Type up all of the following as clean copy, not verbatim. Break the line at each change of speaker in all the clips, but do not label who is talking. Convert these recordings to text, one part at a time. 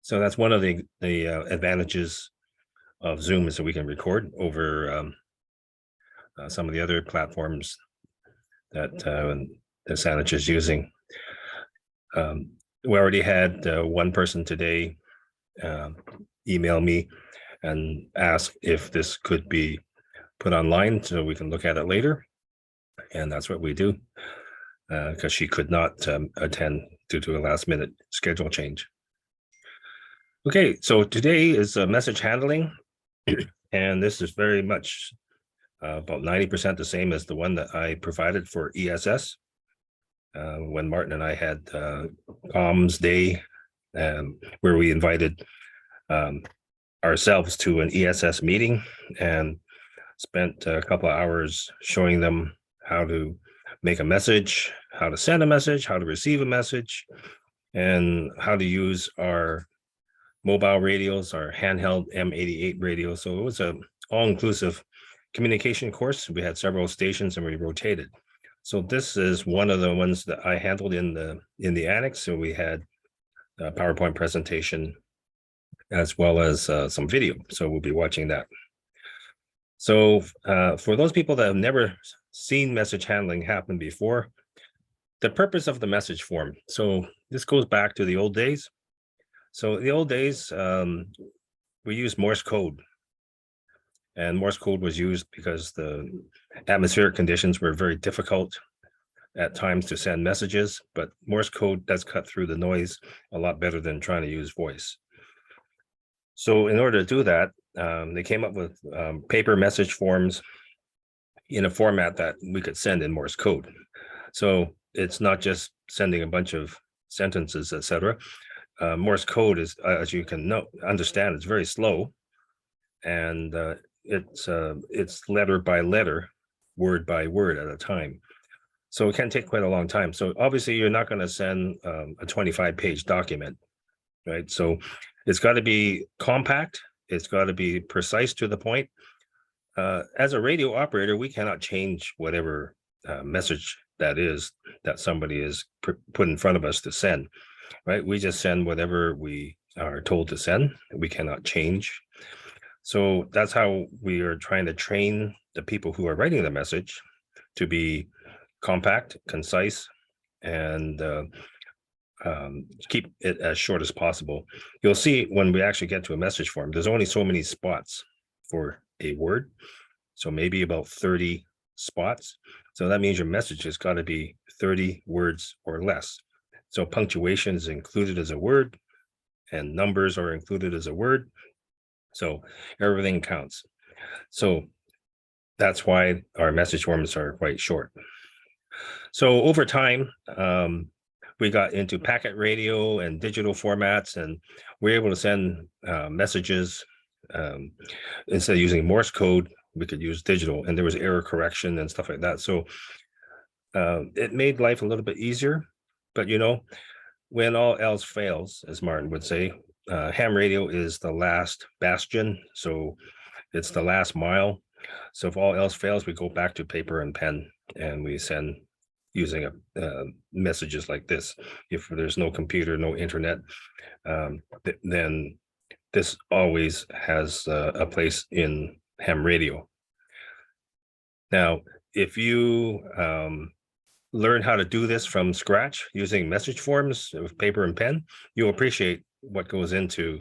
So that's one of the advantages of Zoom is that we can record over some of the other platforms that the Saanich is using. We already had one person today email me and ask if this could be put online so we can look at it later. And that's what we do because she could not attend due to a last minute schedule change. Okay, so today is message handling, and this is very much about 90% the same as the one that I provided for ESS when Martin and I had comms day where we invited ourselves to an ESS meeting and spent a couple of hours showing them how to make a message, how to send a message, how to receive a message, and how to use our mobile radios, our handheld M88 radios. So it was a all-inclusive communication course. We had several stations and we rotated. So this is one of the ones that I handled in the annex. So we had a PowerPoint presentation as well as some video. So we'll be watching that. So for those people that have never seen message handling happen before, the purpose of the message form. So this goes back to the old days. So the old days, we used Morse code. And Morse code was used because the atmospheric conditions were very difficult at times to send messages, but Morse code does cut through the noise a lot better than trying to use voice. So in order to do that, they came up with paper message forms in a format that we could send in Morse code. So it's not just sending a bunch of sentences, etc. Morse code is, as you can understand, it's very slow, and it's letter by letter, word by word at a time. So it can take quite a long time. So obviously you're not going to send a 25-page document, right? So it's got to be compact. It's got to be precise to the point. As a radio operator, we cannot change whatever message that is that somebody is put in front of us to send, right? We just send whatever we are told to send. We cannot change. So that's how we are trying to train the people who are writing the message to be compact, concise, and keep it as short as possible. You'll see when we actually get to a message form, there's only so many spots for a word. So maybe about 30 spots. So that means your message has got to be 30 words or less. So punctuation is included as a word and numbers are included as a word. So everything counts. So that's why our message forms are quite short. So over time, we got into packet radio and digital formats, and we're able to send messages instead of using Morse code. We could use digital, and there was error correction and stuff like that. So it made life a little bit easier. But you know, when all else fails, as Martin would say, ham radio is the last bastion. So it's the last mile. So if all else fails, we go back to paper and pen, and we send using messages like this. If there's no computer, no internet, then this always has a place in ham radio. Now, if you learn how to do this from scratch using message forms with paper and pen, you'll appreciate what goes into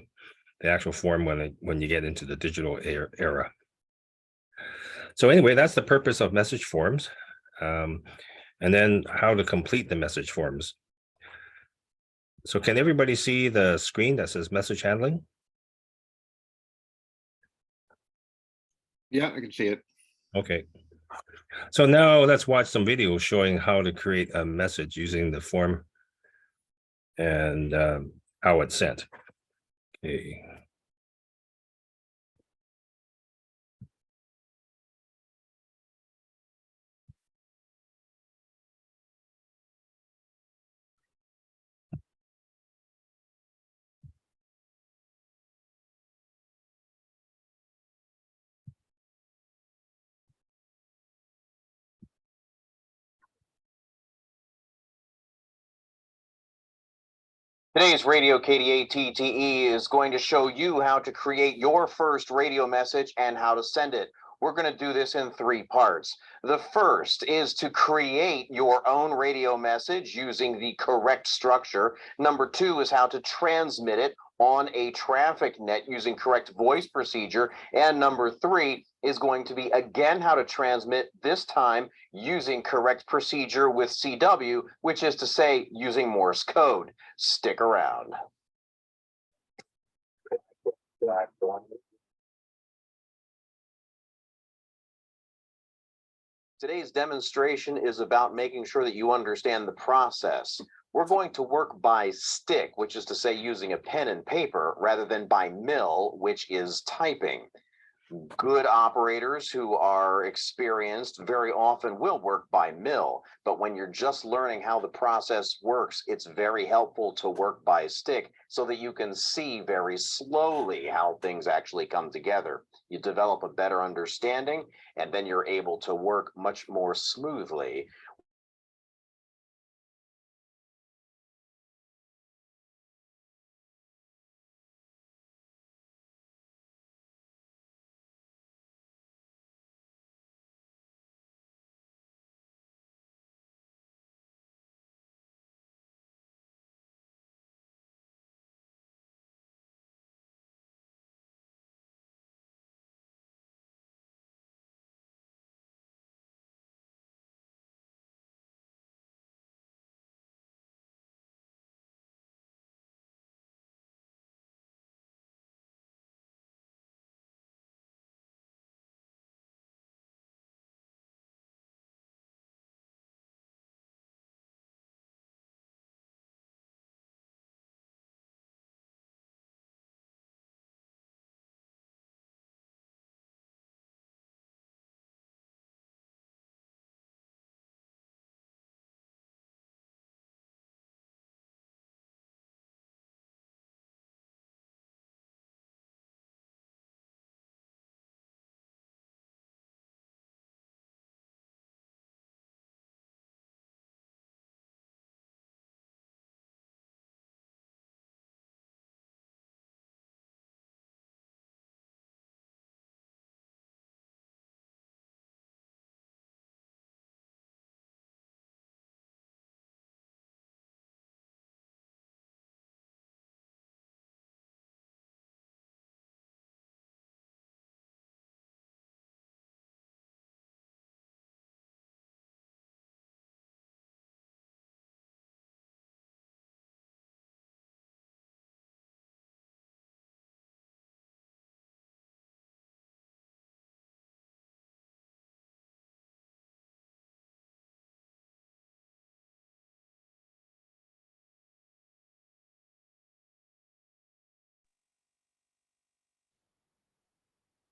the actual form when you get into the digital era. So anyway, that's the purpose of message forms. And then how to complete the message forms. So can everybody see the screen that says message handling?
Yeah, I can see it.
Okay. So now let's watch some videos showing how to create a message using the form and how it's sent. Okay.
Today's Radio KDA TTE is going to show you how to create your first radio message and how to send it. We're going to do this in 3 parts. The first is to create your own radio message using the correct structure. Number 2 is how to transmit it on a traffic net using correct voice procedure. And number 3 is going to be again how to transmit, this time using correct procedure with CW, which is to say using Morse code. Stick around. Today's demonstration is about making sure that you understand the process. We're going to work by stick, which is to say using a pen and paper, rather than by mill, which is typing. Good operators who are experienced very often will work by mill, but when you're just learning how the process works, it's very helpful to work by stick so that you can see very slowly how things actually come together. You develop a better understanding, and then you're able to work much more smoothly.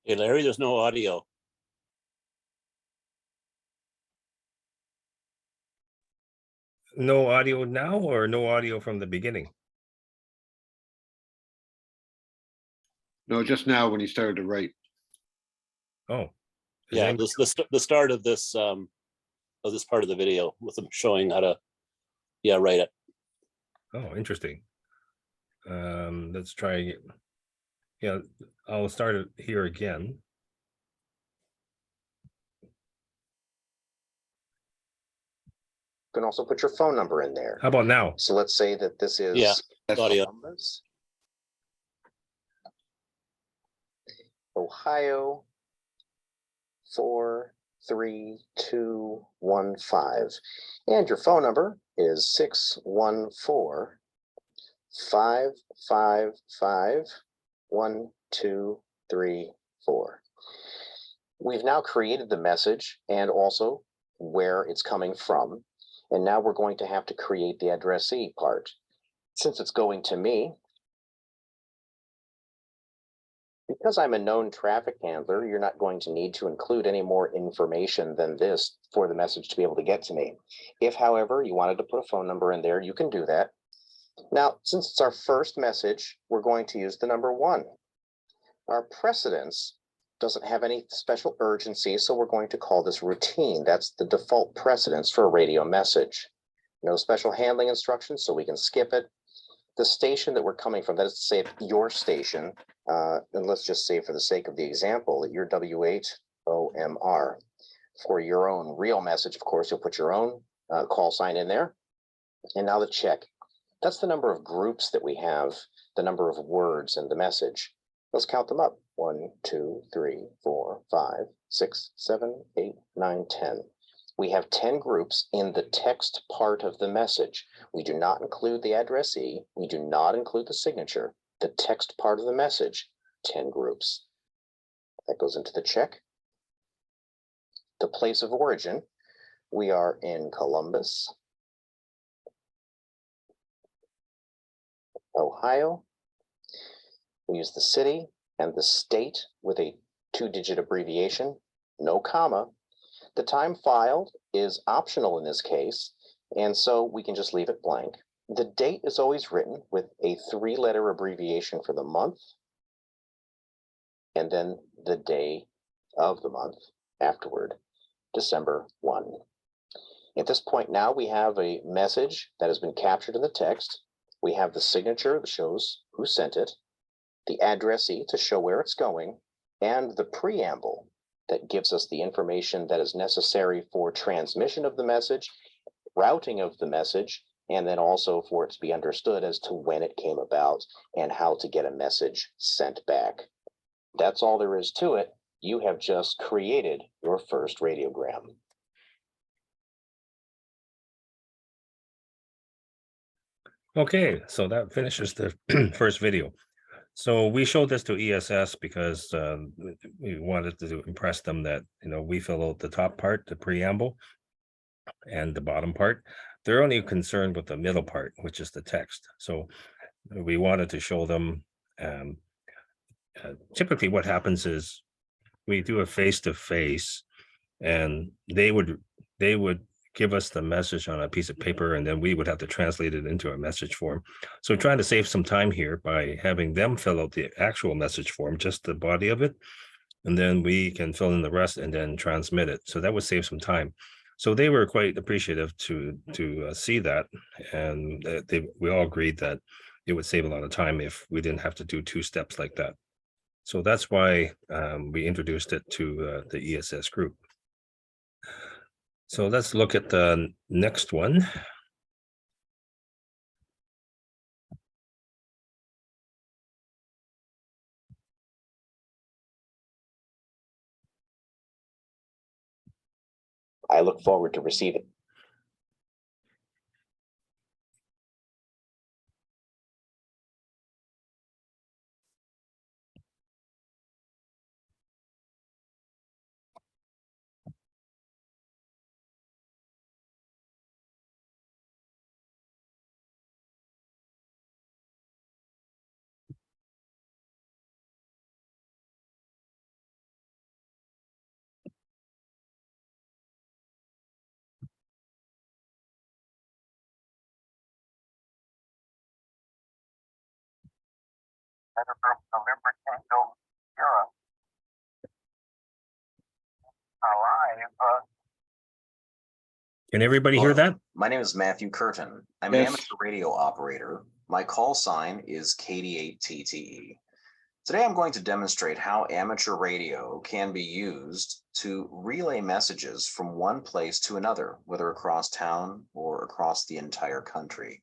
Hey, Larry, there's no audio.
No audio now or no audio from the beginning?
No, just now when he started to write.
Oh. Is
Yeah,
anybody-
the start of this part of the video with them showing how to, write it.
Oh, interesting. Let's try again. Yeah, I'll start it here again.
You can also put your phone number in there.
How about now?
So let's say that this is
Audio.
Columbus, Ohio, 43215. And your phone number is 614-555-1234. We've now created the message and also where it's coming from. And now we're going to have to create the addressee part. Since it's going to me, because I'm a known traffic handler, you're not going to need to include any more information than this for the message to be able to get to me. If, however, you wanted to put a phone number in there, you can do that. Now, since it's our first message, we're going to use the number 1. Our precedence doesn't have any special urgency, so we're going to call this routine. That's the default precedence for a radio message. No special handling instructions, so we can skip it. the station that we're coming from, that is to say your station, and let's just say for the sake of the example that you're W8OMR. For your own real message, of course, you'll put your own call sign in there. And now the check. That's the number of groups that we have, the number of words in the message. Let's count them up. 1, 2, 3, 4, 5, 6, 7, 8, 9, 10. We have 10 groups in the text part of the message. We do not include the addressee. We do not include the signature. The text part of the message, 10 groups. That goes into the check. The place of origin, we are in Columbus, Ohio. We use the city and the state with a 2-digit abbreviation, no comma. The time filed is optional in this case, and so we can just leave it blank. The date is always written with a 3-letter abbreviation for the month, and then the day of the month afterward, December 1. At this point now, we have a message that has been captured in the text. We have the signature that shows who sent it, the addressee to show where it's going, and the preamble that gives us the information that is necessary for transmission of the message, routing of the message, and then also for it to be understood as to when it came about and how to get a message sent back. That's all there is to it. You have just created your first radiogram.
Okay, so that finishes the first video. So we showed this to ESS because we wanted to impress them that, we fill out the top part, the preamble, and the bottom part. They're only concerned with the middle part, which is the text. So we wanted to show them, typically what happens is we do a face-to-face, and they would give us the message on a piece of paper, and then we would have to translate it into a message form. So trying to save some time here by having them fill out the actual message form, just the body of it, and then we can fill in the rest and then transmit it. So that would save some time. So they were quite appreciative to see that, and we all agreed that it would save a lot of time if we didn't have to do 2 steps like that. So that's why we introduced it to the ESS group. So let's look at the next one.
I look forward to receiving. November 10th, Europe. Alive.
Can everybody hear that?
My name is Matthew Curtin. I'm
Yes.
an amateur radio operator. My call sign is KD8TTE. Today I'm going to demonstrate how amateur radio can be used to relay messages from one place to another, whether across town or across the entire country.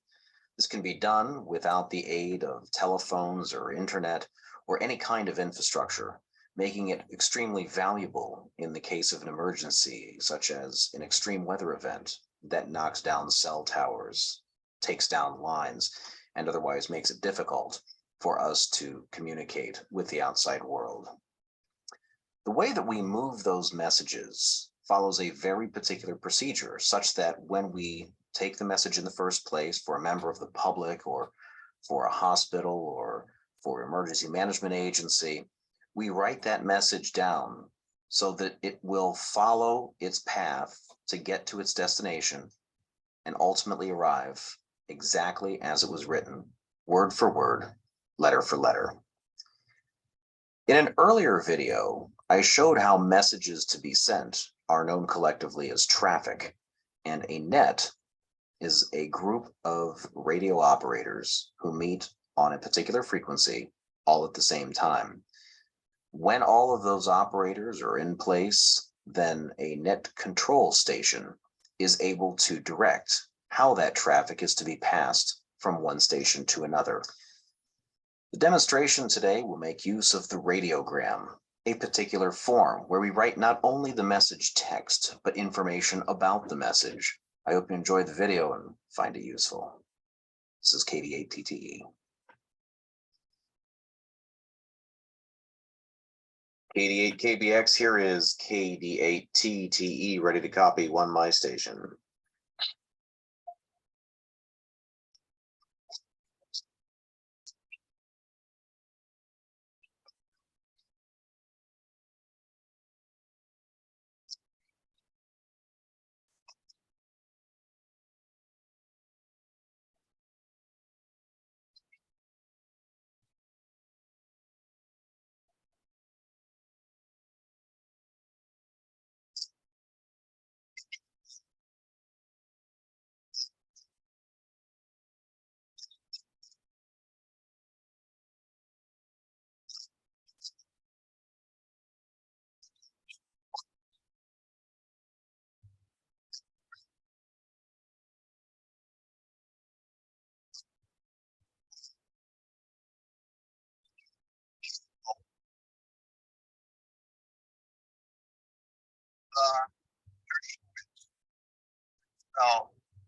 This can be done without the aid of telephones or internet or any kind of infrastructure, making it extremely valuable in the case of an emergency, such as an extreme weather event that knocks down cell towers, takes down lines, and otherwise makes it difficult for us to communicate with the outside world. The way that we move those messages follows a very particular procedure, such that when we take the message in the first place for a member of the public or for a hospital or for an emergency management agency, we write that message down so that it will follow its path to get to its destination and ultimately arrive exactly as it was written, word for word, letter for letter. In an earlier video, I showed how messages to be sent are known collectively as traffic, and a net is a group of radio operators who meet on a particular frequency all at the same time. When all of those operators are in place, then a net control station is able to direct how that traffic is to be passed from one station to another. The demonstration today will make use of the radiogram, a particular form where we write not only the message text, but information about the message. I hope you enjoyed the video and find it useful. This is KD8TTE. KD8KBX, here is KD8TTE, ready to copy one my station.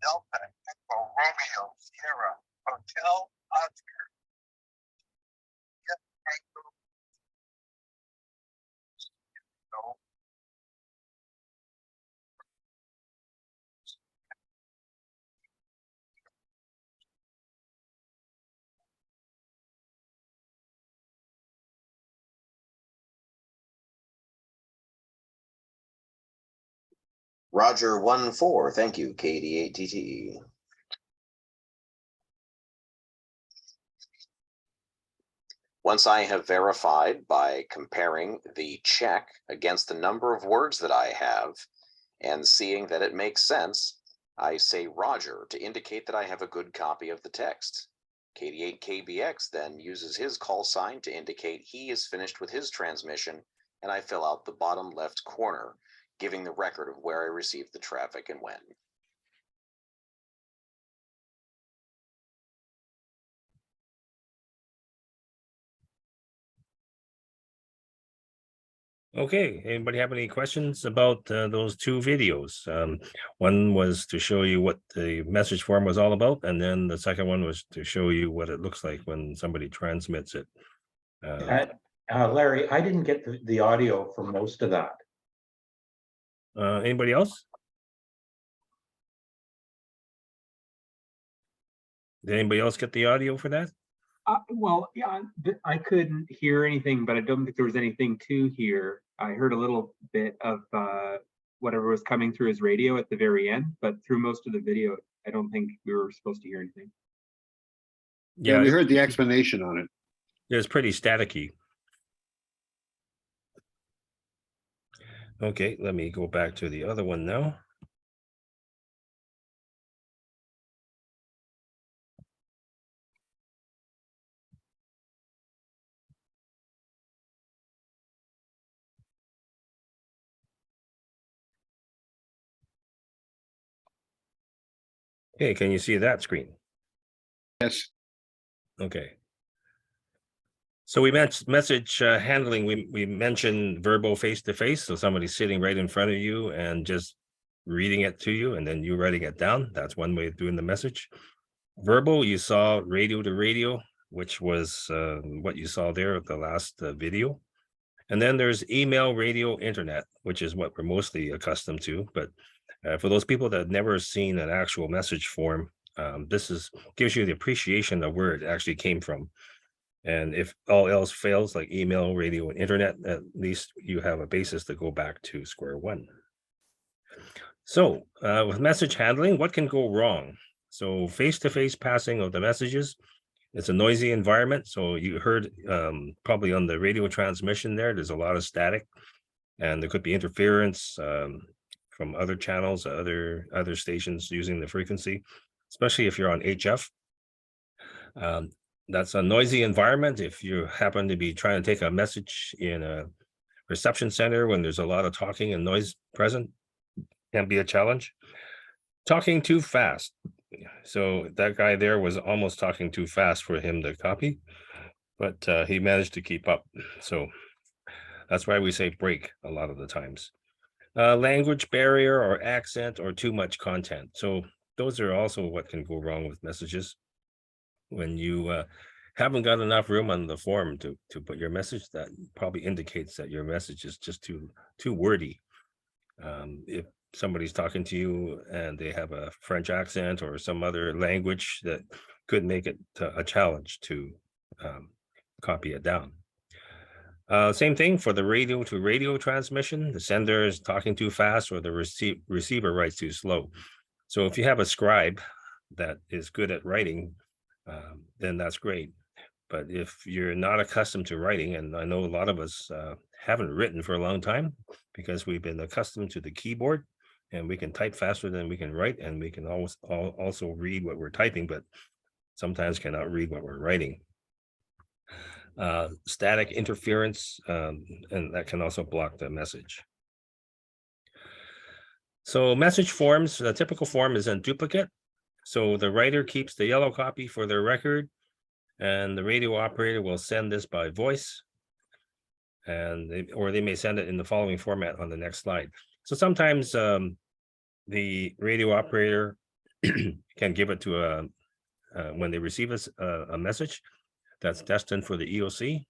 Delta Echo Romeo Sierra Hotel Oscar.
Roger 1-4, thank you, KD8TTE. Once I have verified by comparing the check against the number of words that I have and seeing that it makes sense, I say Roger to indicate that I have a good copy of the text. KD8KBX then uses his call sign to indicate he is finished with his transmission, and I fill out the bottom left corner, giving the record of where I received the traffic and when.
Okay, anybody have any questions about those two videos? One was to show you what the message form was all about, and then the second one was to show you what it looks like when somebody transmits it.
Larry, I didn't get the audio for most of that.
Anybody else? Did anybody else get the audio for that?
Well, yeah, I couldn't hear anything, but I don't think there was anything to hear. I heard a little bit of whatever was coming through his radio at the very end, but through most of the video, I don't think we were supposed to hear anything.
Yeah, we heard the explanation on it.
It was pretty staticky. Okay, let me go back to the other one now. Okay, can you see that screen?
Yes.
Okay. So we mentioned message handling. We mentioned verbal face-to-face. So somebody's sitting right in front of you and just reading it to you, and then you writing it down. That's one way of doing the message. Verbal, you saw radio to radio, which was what you saw there at the last video. And then there's email, radio, internet, which is what we're mostly accustomed to. But for those people that have never seen an actual message form, this gives you the appreciation of where it actually came from. And if all else fails, like email, radio, and internet, at least you have a basis to go back to square one. So with message handling, what can go wrong? So face-to-face passing of the messages, it's a noisy environment. So you heard probably on the radio transmission there's a lot of static, and there could be interference from other channels, other stations using the frequency, especially if you're on HF. That's a noisy environment. If you happen to be trying to take a message in a reception center when there's a lot of talking and noise present, can be a challenge. Talking too fast. So that guy there was almost talking too fast for him to copy, but he managed to keep up. So that's why we say break a lot of the times. Language barrier or accent or too much content. So those are also what can go wrong with messages. When you haven't got enough room on the form to put your message, that probably indicates that your message is just too wordy. If somebody's talking to you and they have a French accent or some other language, that could make it a challenge to copy it down. Same thing for the radio to radio transmission. The sender is talking too fast or the receiver writes too slow. So if you have a scribe that is good at writing, then that's great. But if you're not accustomed to writing, and I know a lot of us haven't written for a long time because we've been accustomed to the keyboard, and we can type faster than we can write, and we can also read what we're typing, but sometimes cannot read what we're writing. Static interference, and that can also block the message. So message forms, the typical form is in duplicate. So the writer keeps the yellow copy for their record, and the radio operator will send this by voice, and or they may send it in the following format on the next slide. So sometimes the radio operator can give it to when they receive a message that's destined for the EOC,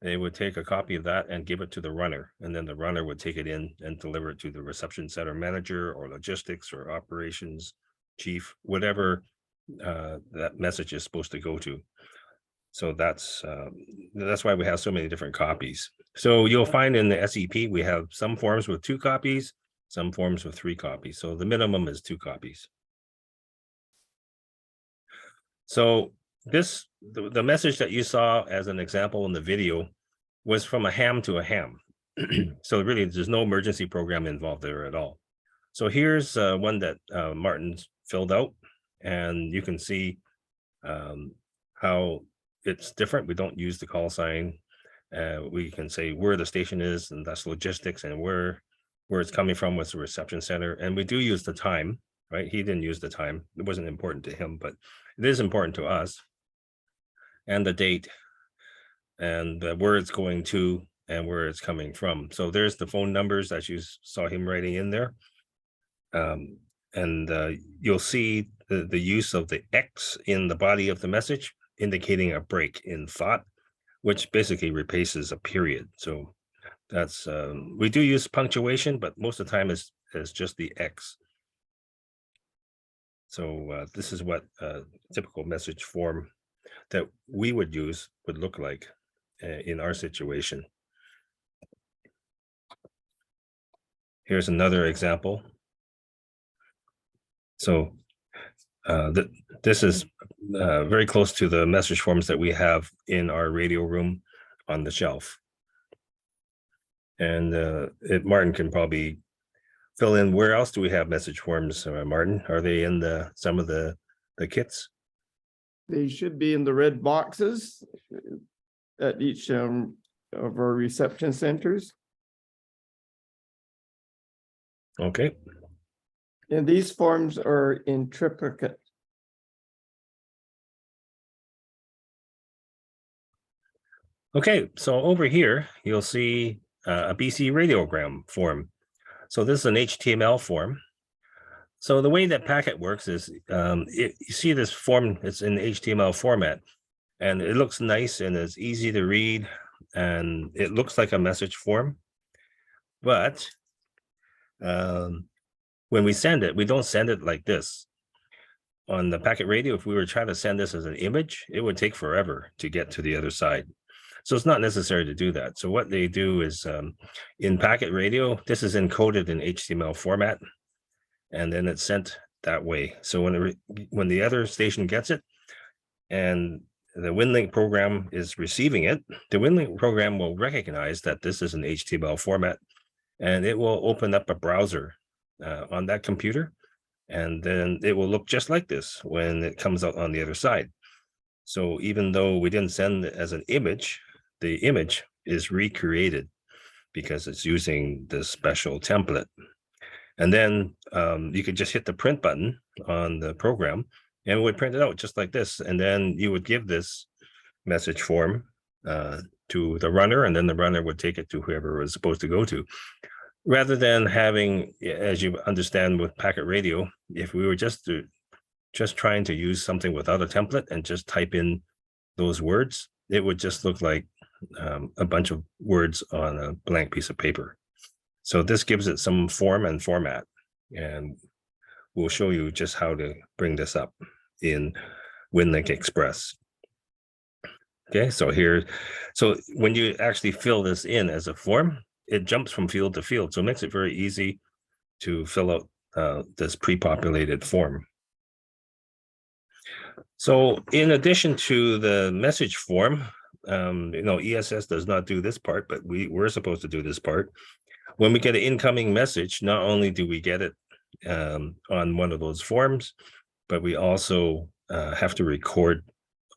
they would take a copy of that and give it to the runner, and then the runner would take it in and deliver it to the reception center manager or logistics or operations chief, whatever that message is supposed to go to. So that's why we have so many different copies. So you'll find in the SEP, we have some forms with 2 copies, some forms with 3 copies. So the minimum is 2 copies. So the message that you saw as an example in the video was from a ham to a ham. So really, there's no emergency program involved there at all. So here's one that Martin's filled out, and you can see how it's different. We don't use the call sign. We can say where the station is, and that's logistics, and where it's coming from was the reception center. And we do use the time, right? He didn't use the time. It wasn't important to him, but it is important to us. And the date, and where it's going to, and where it's coming from. So there's the phone numbers that you saw him writing in there. And you'll see the use of the X in the body of the message, indicating a break in thought, which basically replaces a period. So that's, we do use punctuation, but most of the time it's just the X. So this is what a typical message form that we would use would look like in our situation. Here's another example. So this is very close to the message forms that we have in our radio room on the shelf. And Martin can probably fill in, where else do we have message forms, Martin? Are they in some of the kits?
They should be in the red boxes at each of our reception centers.
Okay.
And these forms are in triplicate.
Okay, so over here, you'll see a BC radiogram form. So this is an HTML form. So the way that Packet works is, you see this form, it's in HTML format, and it looks nice and it's easy to read, and it looks like a message form. But when we send it, we don't send it like this. On the Packet Radio, if we were trying to send this as an image, it would take forever to get to the other side. So it's not necessary to do that. So what they do is, in Packet Radio, this is encoded in HTML format, and then it's sent that way. So when the other station gets it, and the Winlink program is receiving it, the Winlink program will recognize that this is an HTML format, and it will open up a browser on that computer. And then it will look just like this when it comes out on the other side. So even though we didn't send it as an image, the image is recreated because it's using this special template. And then you could just hit the print button on the program and it would print it out just like this. And then you would give this message form to the runner, and then the runner would take it to whoever it was supposed to go to. Rather than having, as you understand with packet radio, if we were just trying to use something without a template and just type in those words, it would just look like a bunch of words on a blank piece of paper. So this gives it some form and format, and we'll show you just how to bring this up in Winlink Express. Okay, so here, so when you actually fill this in as a form, it jumps from field to field. So it makes it very easy to fill out this pre-populated form. So in addition to the message form, ESS does not do this part, but we're supposed to do this part. When we get an incoming message, not only do we get it on one of those forms, but we also have to record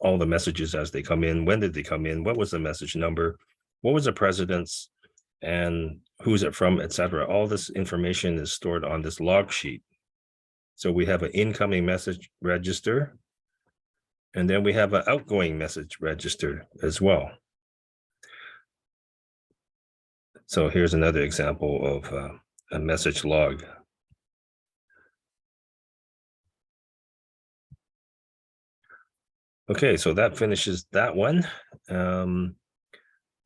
all the messages as they come in. When did they come in? What was the message number? What was the precedence? And who's it from, etc. All this information is stored on this log sheet. So we have an incoming message register, and then we have an outgoing message register as well. So here's another example of a message log. Okay, so that finishes that one.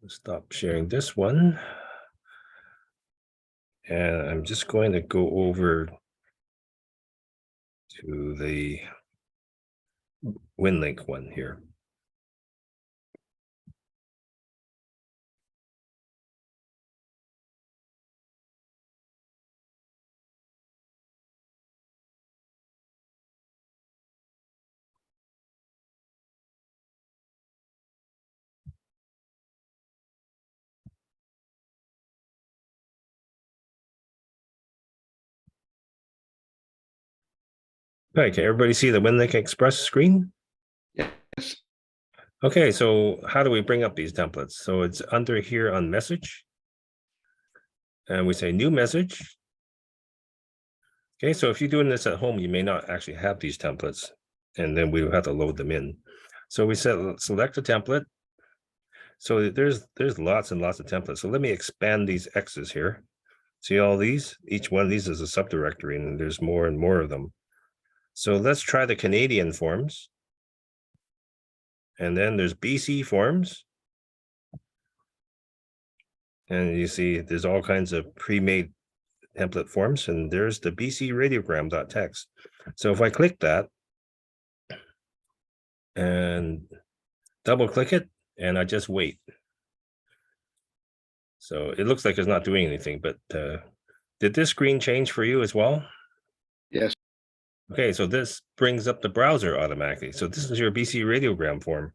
Stop sharing this one. And I'm just going to go over to the Winlink one here. Okay, can everybody see the Winlink Express screen?
Yes.
Okay, so how do we bring up these templates? So it's under here on message. And we say new message. Okay, so if you're doing this at home, you may not actually have these templates, and then we will have to load them in. So we select a template. So there's lots and lots of templates. So let me expand these X's here. See all these? Each one of these is a subdirectory, and there's more and more of them. So let's try the Canadian forms. And then there's BC forms. And you see there's all kinds of pre-made template forms, and there's the BC radiogram.txt. So if I click that and double click it, and I just wait. So it looks like it's not doing anything, but did this screen change for you as well?
Yes.
Okay, so this brings up the browser automatically. So this is your BC radiogram form.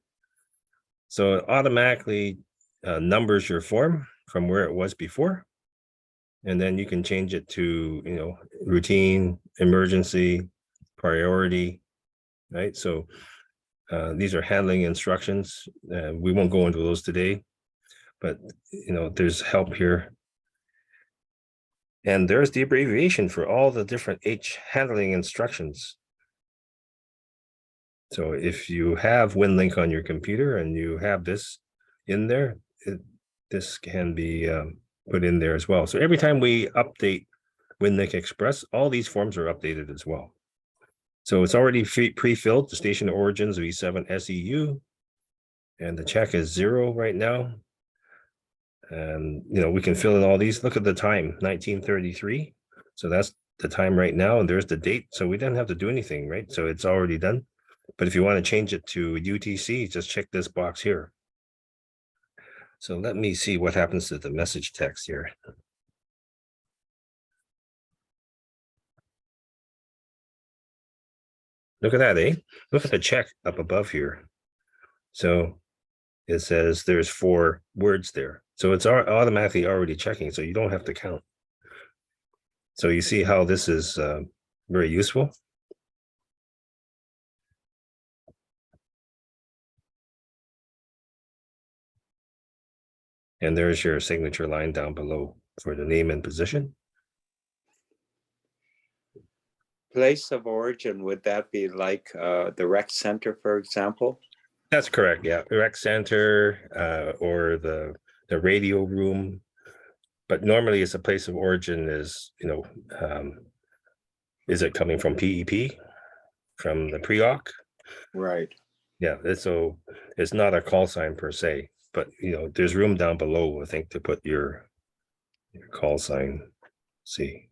So it automatically numbers your form from where it was before. And then you can change it to, routine, emergency, priority, right? So these are handling instructions. We won't go into those today, but, there's help here. And there's the abbreviation for all the different H handling instructions. So if you have Winlink on your computer and you have this in there, this can be put in there as well. So every time we update Winlink Express, all these forms are updated as well. So it's already pre-filled, the station origins VE7SEU, and the check is 0 right now. And, we can fill in all these. Look at the time, 1933. So that's the time right now, and there's the date. So we didn't have to do anything, right? So it's already done. But if you want to change it to UTC, just check this box here. So let me see what happens to the message text here. Look at that, eh? Look at the check up above here. So it says there's 4 words there. So it's automatically already checking, so you don't have to count. So you see how this is very useful. And there's your signature line down below for the name and position.
Place of origin, would that be like the rec center, for example?
That's correct. Yeah, the rec center or the radio room. But normally it's a place of origin is, is it coming from PEP, from the pre-auc?
Right.
Yeah, so it's not a call sign per se, but there's room down below, I think, to put your call sign. See,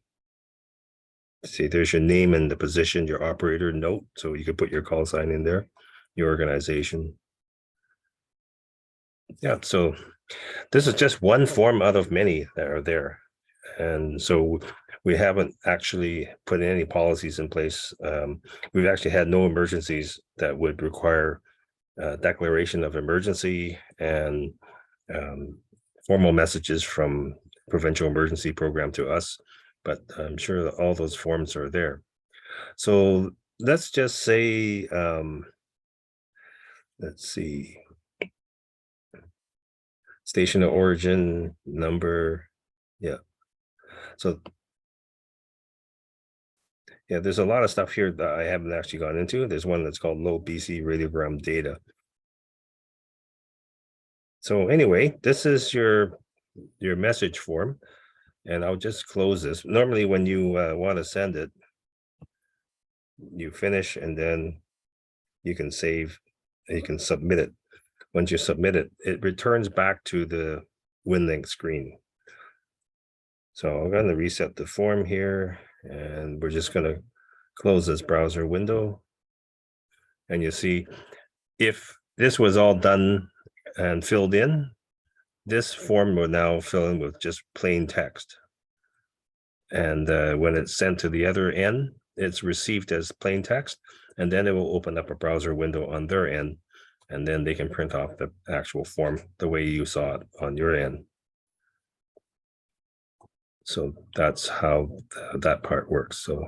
there's your name and the position, your operator note, so you could put your call sign in there, your organization. Yeah, so this is just one form out of many that are there. And so we haven't actually put any policies in place. We've actually had no emergencies that would require declaration of emergency and formal messages from provincial emergency program to us, but I'm sure that all those forms are there. So let's just say, let's see, station of origin number, yeah. So yeah, there's a lot of stuff here that I haven't actually gone into. There's one that's called low BC radiogram data. So anyway, this is your message form, and I'll just close this. Normally when you want to send it, you finish and then you can save, you can submit it. Once you submit it, it returns back to the Winlink screen. So I'm going to reset the form here, and we're just going to close this browser window. And you see, if this was all done and filled in, this form will now fill in with just plain text. And when it's sent to the other end, it's received as plain text, and then it will open up a browser window on their end, and then they can print off the actual form the way you saw it on your end. So that's how that part works. So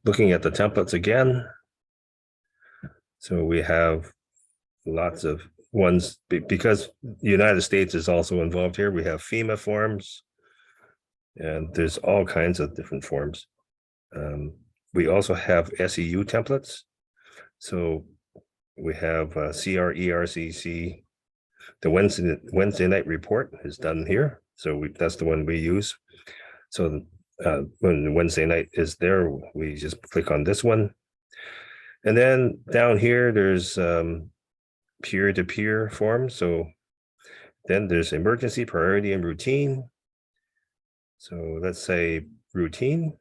looking at the templates again, so we have lots of ones, because the United States is also involved here. We have FEMA forms, and there's all kinds of different forms. We also have SEU templates. So we have CRERCC. The Wednesday night report is done here. So that's the one we use. So when Wednesday night is there, we just click on this one. And then down here, there's peer-to-peer forms. So then there's emergency, priority, and routine. So let's say routine.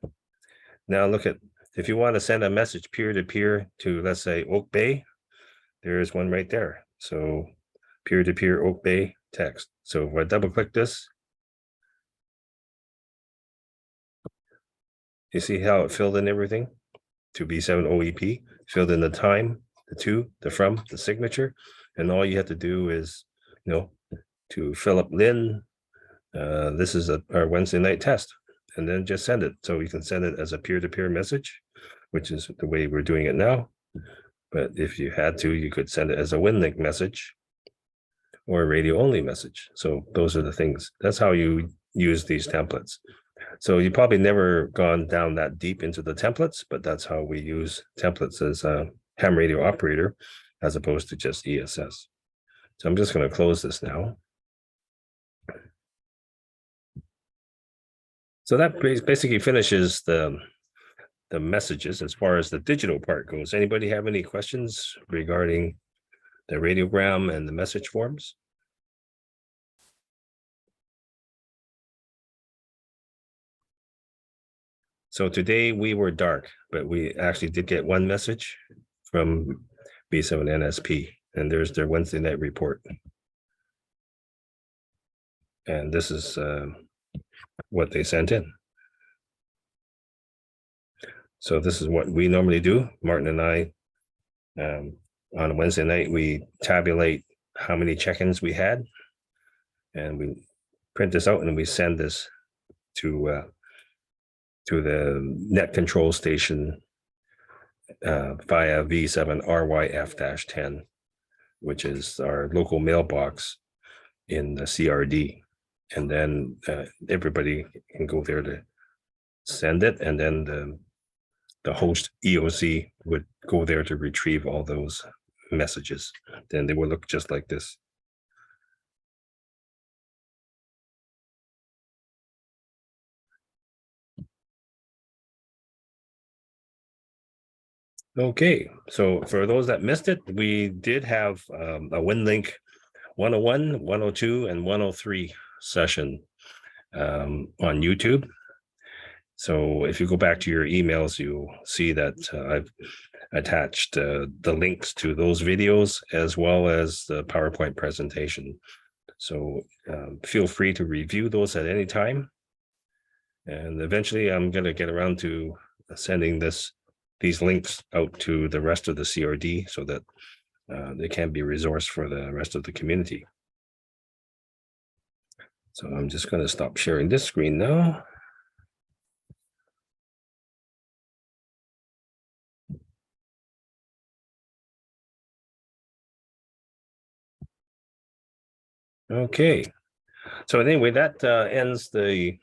Now look at, if you want to send a message peer-to-peer to, let's say, Oak Bay, there's one right there. So peer-to-peer Oak Bay text. So if I double click this, you see how it filled in everything to VE7 OEP, filled in the time, the to, the from, the signature, and all you have to do is, to Philip Lynn, this is our Wednesday night test, and then just send it. So you can send it as a peer-to-peer message, which is the way we're doing it now. But if you had to, you could send it as a Winlink message or a radio-only message. So those are the things. That's how you use these templates. So you probably never gone down that deep into the templates, but that's how we use templates as a ham radio operator, as opposed to just ESS. So I'm just going to close this now. So that basically finishes the messages as far as the digital part goes. Anybody have any questions regarding the radiogram and the message forms? So today we were dark, but we actually did get one message from VE7NSP, and there's their Wednesday night report. And this is what they sent in. So this is what we normally do. Martin and I, on a Wednesday night, we tabulate how many check-ins we had, and we print this out and we send this to to the net control station via V7RYF-10, which is our local mailbox in the CRD. And then everybody can go there to send it, and then the host EOC would go there to retrieve all those messages. Then they will look just like this. Okay, so for those that missed it, we did have a WinLink 101, 102, and 103 session on YouTube. So if you go back to your emails, you'll see that I've attached the links to those videos as well as the PowerPoint presentation. So feel free to review those at any time. And eventually I'm going to get around to sending these links out to the rest of the CRD so that they can be a resource for the rest of the community. So I'm just going to stop sharing this screen now. Okay, so anyway, that ends the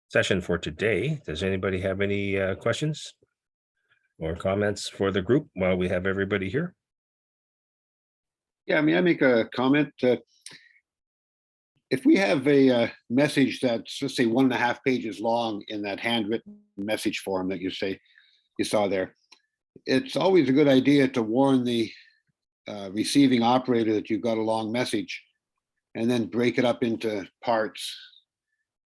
session for today. Does anybody have any questions or comments for the group while we have everybody here?
Yeah, I mean, I make a comment. If we have a message that's, let's say, 1.5 pages long in that handwritten message form that you saw there, it's always a good idea to warn the receiving operator that you've got a long message, and then break it up into parts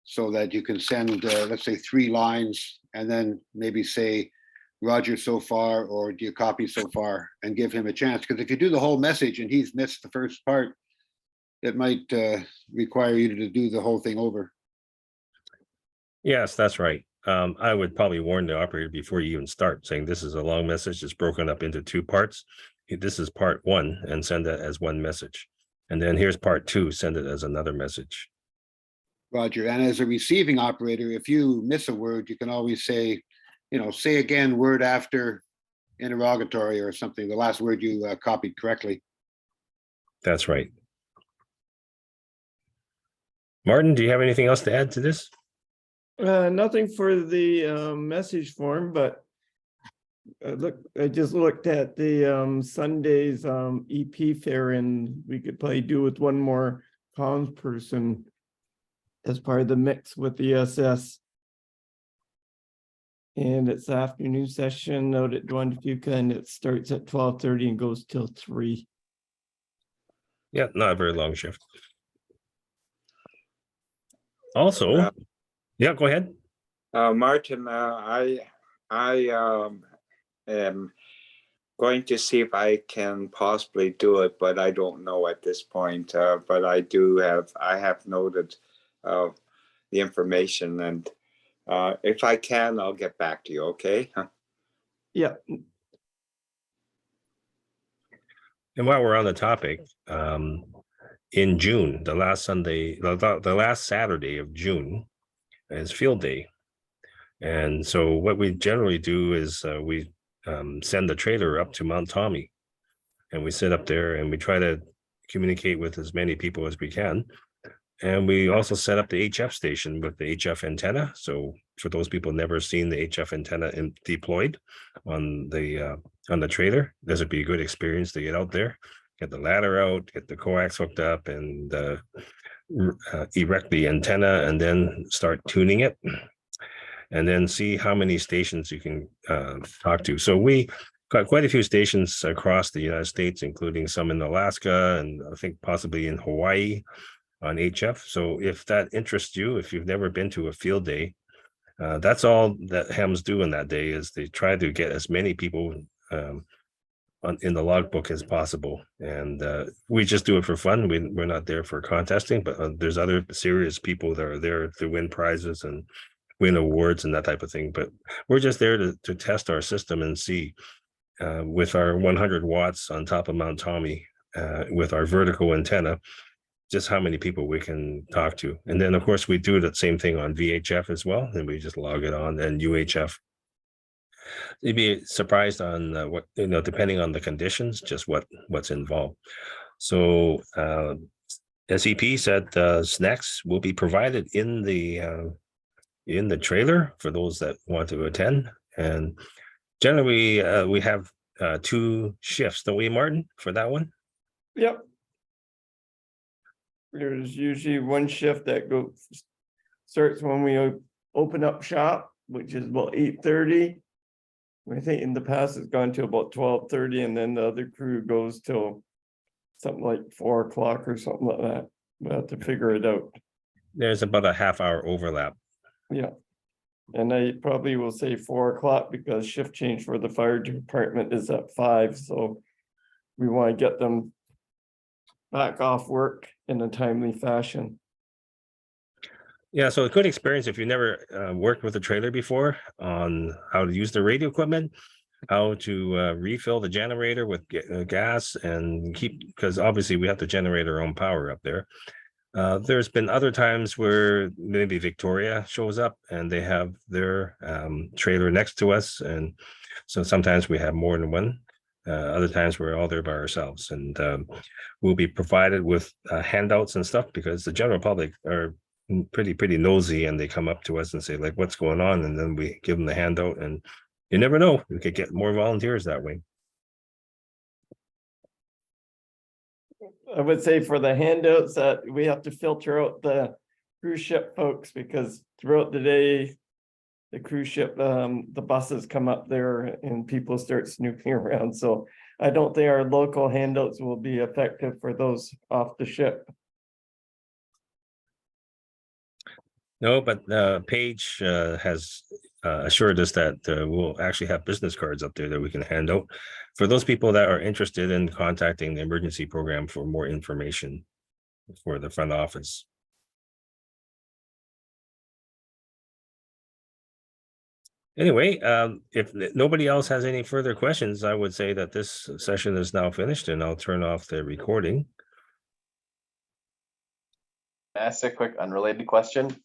so that you can send, let's say, 3 lines, and then maybe say, Roger so far, or do you copy so far, and give him a chance. Because if you do the whole message and he's missed the first part, it might require you to do the whole thing over.
Yes, that's right. I would probably warn the operator before you even start, saying this is a long message. It's broken up into 2 parts. This is part 1, and send that as 1 message. And then here's part 2, send it as another message.
Roger. And as a receiving operator, if you miss a word, you can always say, say again word after interrogatory or something, the last word you copied correctly.
That's right. Martin, do you have anything else to add to this?
Nothing for the message form, but I just looked at the Sunday's EP fair, and we could probably do with one more comms person as part of the mix with the SS. And it's afternoon session out at Juan Fuca, and it starts at 12:30 and goes till 3.
Yeah, not a very long shift. Also, yeah, go ahead.
Martin, I am going to see if I can possibly do it, but I don't know at this point. But I have noted the information, and if I can, I'll get back to you. Okay.
Yeah.
And while we're on the topic, in June, the last Saturday of June is field day. And so what we generally do is we send the trailer up to Mount Tommy, and we sit up there and we try to communicate with as many people as we can. And we also set up the HF station with the HF antenna. So for those people never seen the HF antenna deployed on the trailer, this would be a good experience to get out there, get the ladder out, get the coax hooked up, and erect the antenna, and then start tuning it, and then see how many stations you can talk to. So we got quite a few stations across the United States, including some in Alaska, and I think possibly in Hawaii on HF. So if that interests you, if you've never been to a field day, that's all that hams do in that day, is they try to get as many people in the logbook as possible. And we just do it for fun. We're not there for contesting, but there's other serious people that are there to win prizes and win awards and that type of thing. But we're just there to test our system and see with our 100 watts on top of Mount Tommy with our vertical antenna, just how many people we can talk to. And then, of course, we do the same thing on VHF as well, and we just log it on, and UHF. You'd be surprised on what, depending on the conditions, just what's involved. So SEP said snacks will be provided in the trailer for those that want to attend. And generally, we have 2 shifts, don't we, Martin, for that one?
Yep. There's usually one shift that starts when we open up shop, which is about 8:30. I think in the past it's gone to about 12:30, and then the other crew goes till something like 4 o'clock or something like that. We'll have to figure it out.
There's about a half-hour overlap.
Yeah. And I probably will say 4 o'clock because shift change for the fire department is at 5. So we want to get them back off work in a timely fashion.
Yeah, so a good experience if you never worked with a trailer before on how to use the radio equipment, how to refill the generator with gas and because obviously we have to generate our own power up there. There's been other times where maybe Victoria shows up and they have their trailer next to us. And so sometimes we have more than one. Other times we're all there by ourselves, and we'll be provided with handouts and stuff because the general public are pretty nosy, and they come up to us and say, like, what's going on? And then we give them the handout, and you never know, we could get more volunteers that way.
I would say for the handouts that we have to filter out the cruise ship folks because throughout the day, the cruise ship, the buses come up there and people start snooping around. So I don't think our local handouts will be effective for those off the ship.
No, but Paige has assured us that we'll actually have business cards up there that we can hand out for those people that are interested in contacting the emergency program for more information for the front office. Anyway, if nobody else has any further questions, I would say that this session is now finished, and I'll turn off the recording.
Ask a quick unrelated question.